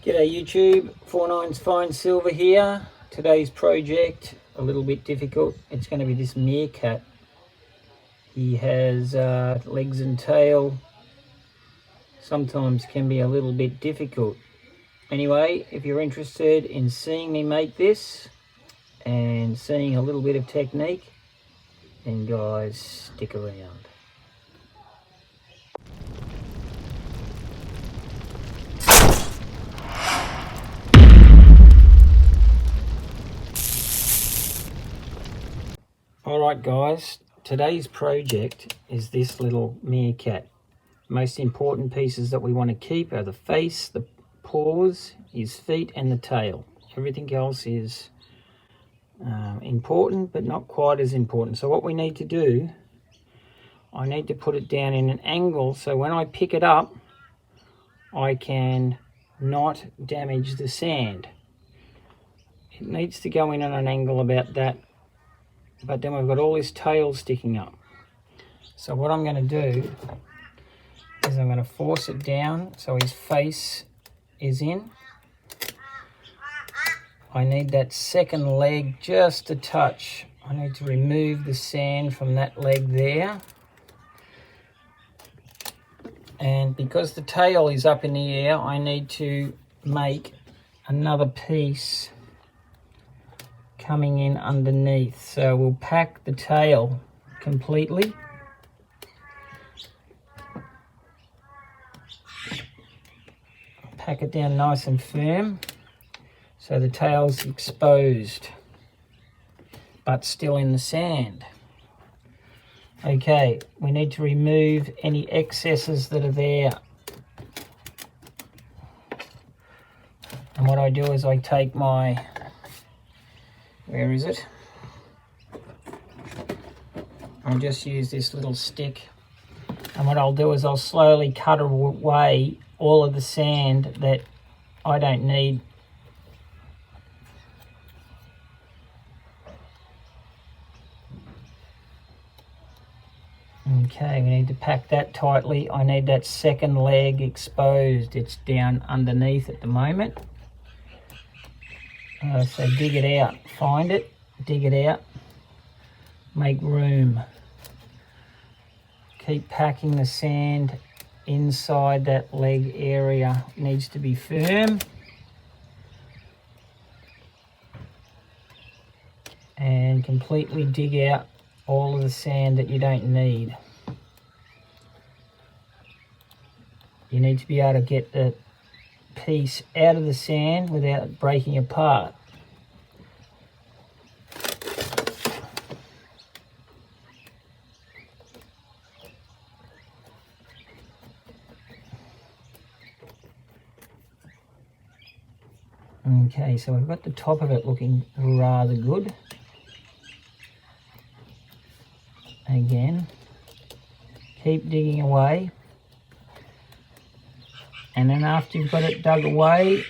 G'day YouTube, 49's Fine Silver here. Today's project, a little bit difficult. It's going to be this meerkat. He has legs and tail. Sometimes can be a little bit difficult. Anyway, if you're interested in seeing me make this and seeing a little bit of technique, then guys, stick around. Alright guys, today's project is this little meerkat. Most important pieces that we want to keep are the face, the paws, his feet and the tail. Everything else is important but not quite as important. So what we need to do, I need to put it down in an angle so when I pick it up I can not damage the sand. It needs to go in on an angle about that. But then we've got all his tail sticking up. So what I'm going to do is I'm going to force it down so his face is in. I need that second leg just a touch. I need to remove the sand from that leg there. And because the tail is up in the air, I need to make another piece coming in underneath. So we'll pack the tail completely. Pack it down nice and firm so the tail's exposed but still in the sand. Okay, we need to remove any excesses that are there. And what I do is I take my, where is it? I'll just use this little stick, and what I'll do is I'll slowly cut away all of the sand that I don't need. Okay, we need to pack that tightly. I need that second leg exposed. It's down underneath at the moment. So dig it out, find it, dig it out, make room. Keep packing the sand inside that leg area. It needs to be firm. And completely dig out all of the sand that you don't need. You need to be able to get the piece out of the sand without it breaking apart. Okay, so we've got the top of it looking rather good. Again, keep digging away. And then after you've got it dug away,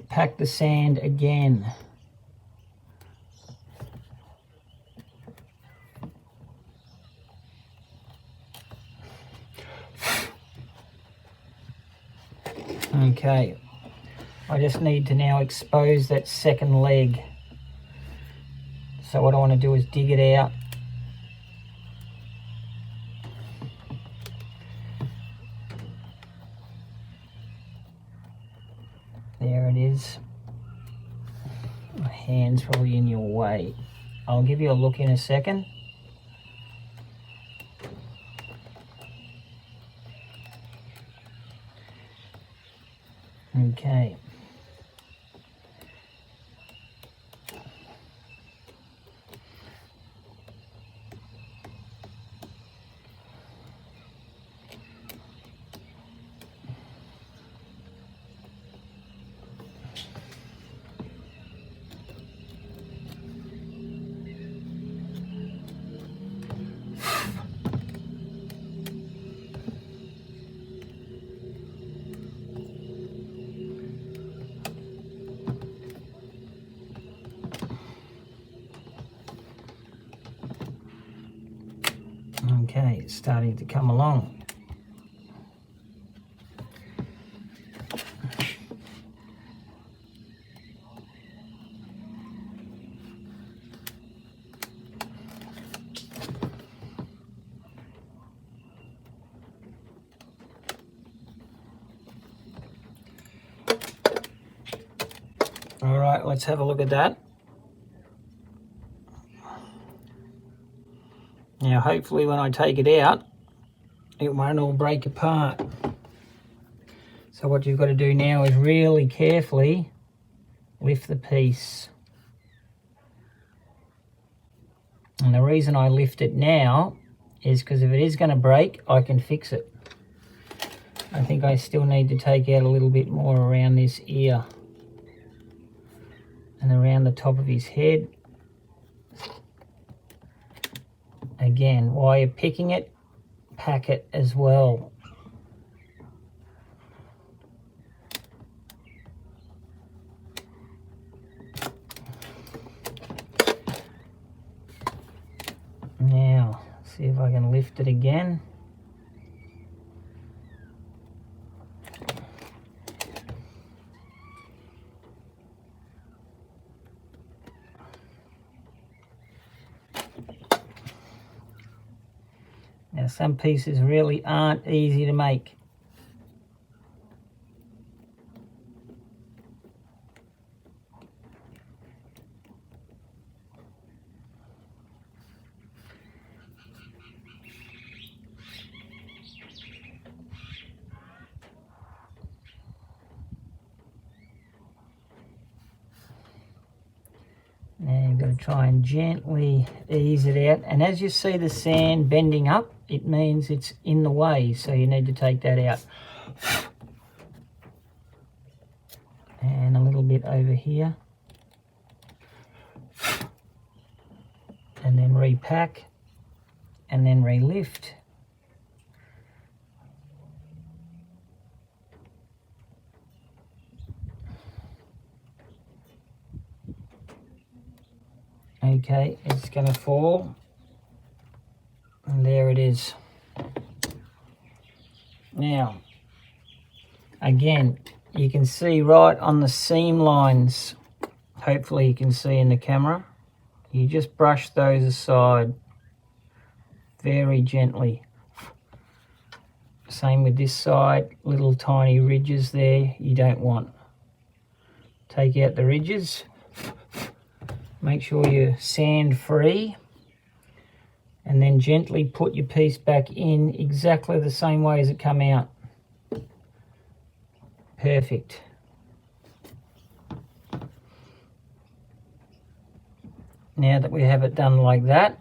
pack the sand again. Okay, I just need to now expose that second leg. So what I want to do is dig it out. There it is. My hand's probably in your way. I'll give you a look in a second. Okay. Okay, it's starting to come along. All right, let's have a look at that. Now, hopefully when I take it out, it won't all break apart. So what you've got to do now is really carefully lift the piece. And the reason I lift it now is because if it is going to break, I can fix it. I think I still need to take out a little bit more around this ear and around the top of his head. Again, while you're picking it, pack it as well. Now, see if I can lift it again. Now, some pieces really aren't easy to make. Now you've got to try and gently ease it out. And as you see the sand bending up, it means it's in the way, so you need to take that out. And a little bit over here. And then repack, and then relift. Okay, it's going to fall, and there it is. Now, again, you can see right on the seam lines, hopefully you can see in the camera, you just brush those aside very gently. Same with this side, little tiny ridges there you don't want. Take out the ridges. Make sure you're sand free, and then gently put your piece back in exactly the same way as it come out. Perfect. Now that we have it done like that,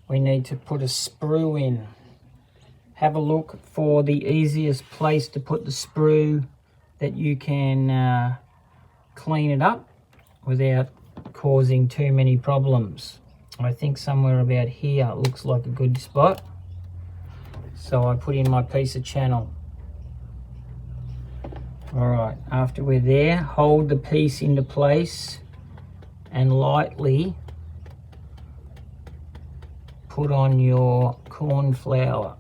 we need to put a sprue in. Have a look for the easiest place to put the sprue that you can clean it up without causing too many problems. I think somewhere about here looks like a good spot, so I put in my piece of channel. Alright, after we're there, hold the piece into place and lightly put on your corn flour.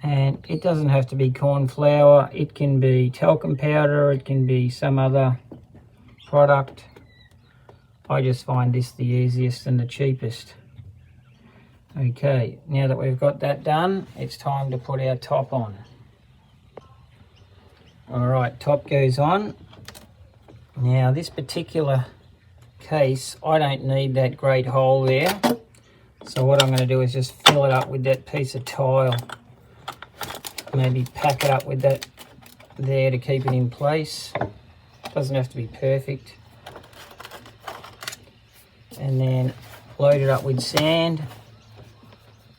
And it doesn't have to be corn flour, it can be talcum powder, it can be some other product. I just find this the easiest and the cheapest. Okay, now that we've got that done, it's time to put our top on. Alright, top goes on. Now this particular case, I don't need that great hole there. So what I'm going to do is just fill it up with that piece of tile. Maybe pack it up with that there to keep it in place. Doesn't have to be perfect. And then load it up with sand.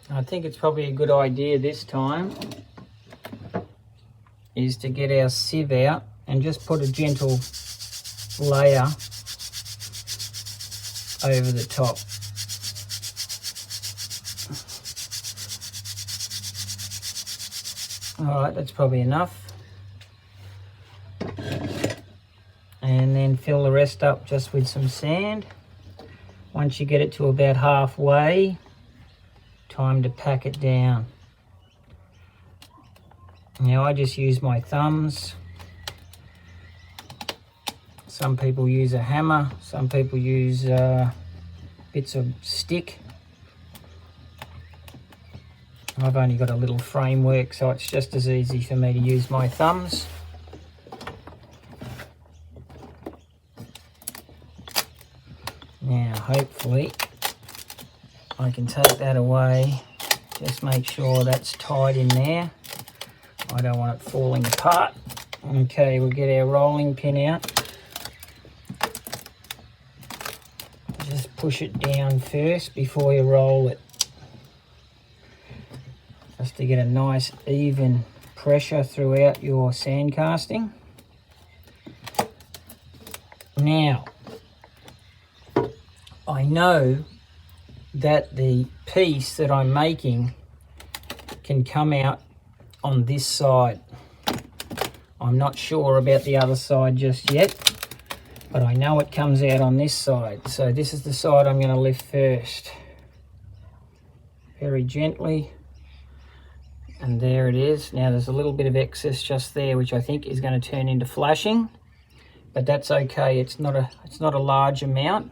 I think it's probably a good idea this time is to get our sieve out and just put a gentle layer over the top. Alright, that's probably enough. And then fill the rest up just with some sand. Once you get it to about halfway, time to pack it down. Now I just use my thumbs. Some people use a hammer, some people use bits of stick. I've only got a little framework, so it's just as easy for me to use my thumbs. hopefully I can take that away. Just make sure that's tight in there. I don't want it falling apart. Okay, we'll get our rolling pin out. Just push it down first before you roll it. Just to get a nice even pressure throughout your sand casting. Now, I know that the piece that I'm making can come out on this side. I'm not sure about the other side just yet, but I know it comes out on this side. So this is the side I'm going to lift first. Very gently. And there it is. Now there's a little bit of excess just there, which I think is going to turn into flashing, but that's okay. It's not a large amount.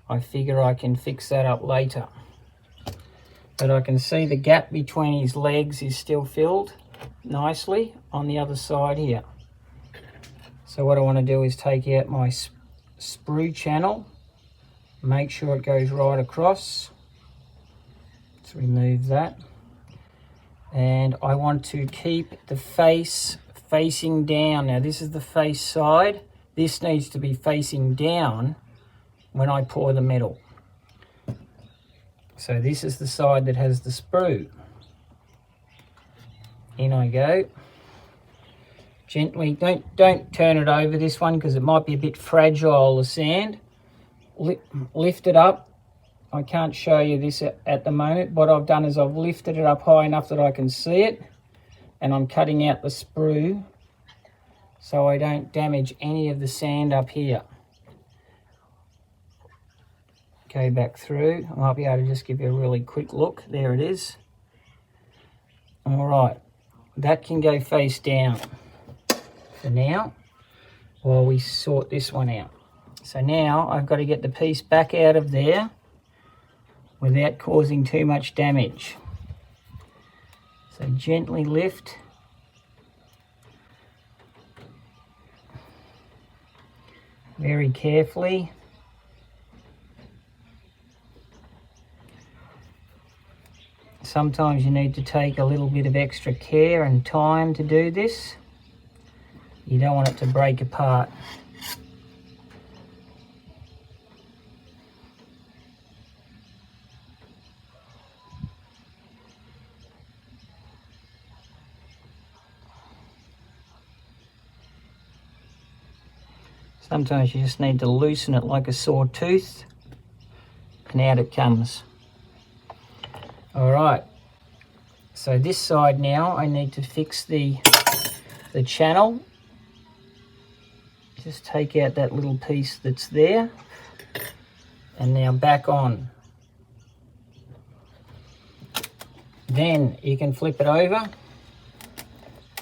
I figure I can fix that up later. But I can see the gap between his legs is still filled nicely on the other side here. So what I want to do is take out my sprue channel, make sure it goes right across. Let's remove that. And I want to keep the face facing down. Now this is the face side. This needs to be facing down when I pour the metal. So this is the side that has the sprue. In I go. Gently, don't turn it over this one because it might be a bit fragile, the sand. Lift it up. I can't show you this at the moment. What I've done is I've lifted it up high enough that I can see it, and I'm cutting out the sprue so I don't damage any of the sand up here. Go back through. I might be able to just give you a really quick look. There it is. All right, that can go face down for now while we sort this one out. So now I've got to get the piece back out of there without causing too much damage. So gently lift. Very carefully. Sometimes you need to take a little bit of extra care and time to do this. You don't want it to break apart. Sometimes you just need to loosen it like a sore tooth, and out it comes. All right, so this side now I need to fix the channel. Just take out that little piece that's there, and now back on. Then you can flip it over,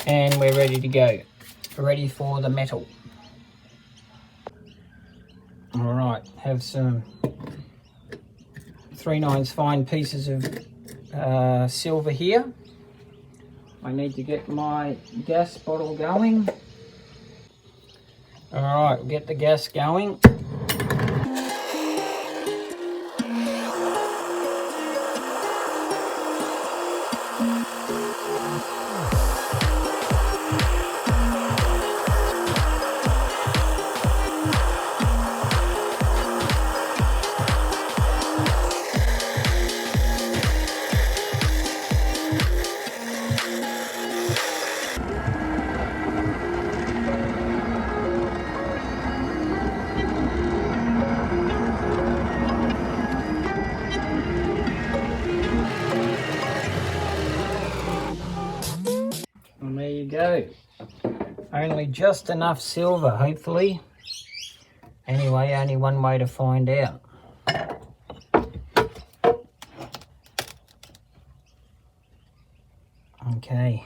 and we're ready to go. Ready for the metal. All right, have some 3/9 fine pieces of silver here. I need to get my gas bottle going. All right, we'll get the gas going. And there you go. Only just enough silver, hopefully. Anyway, only one way to find out. Okay.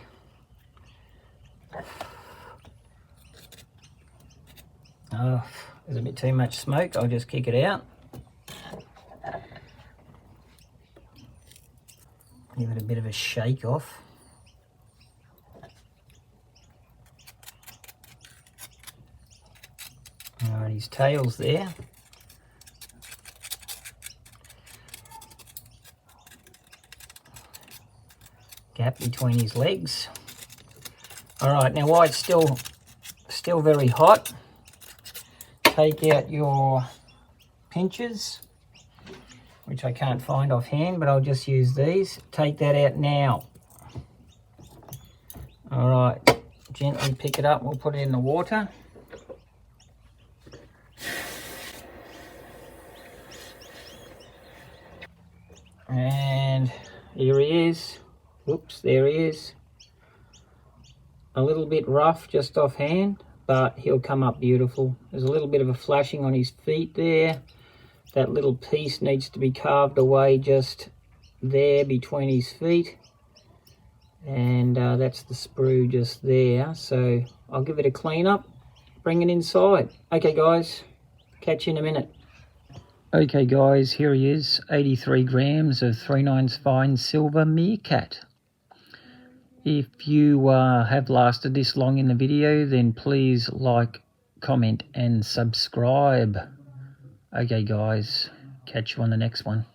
Oh, there's a bit too much smoke. I'll just kick it out. Give it a bit of a shake off. Alright, his tail's there. gap between his legs. All right, now while it's still very hot, take out your pinchers, which I can't find offhand, but I'll just use these. Take that out now. All right, gently pick it up. We'll put it in the water. And here he is. Whoops, there he is. A little bit rough just offhand, but he'll come up beautiful. There's a little bit of a flashing on his feet there. That little piece needs to be carved away just there between his feet. And that's the sprue just there. So I'll give it a clean up, bring it inside. Okay guys, catch you in a minute. Okay guys, here he is, 83 grams of 3/9 fine silver meerkat. If you have lasted this long in the video, then please like, comment and subscribe. Okay guys, catch you on the next one.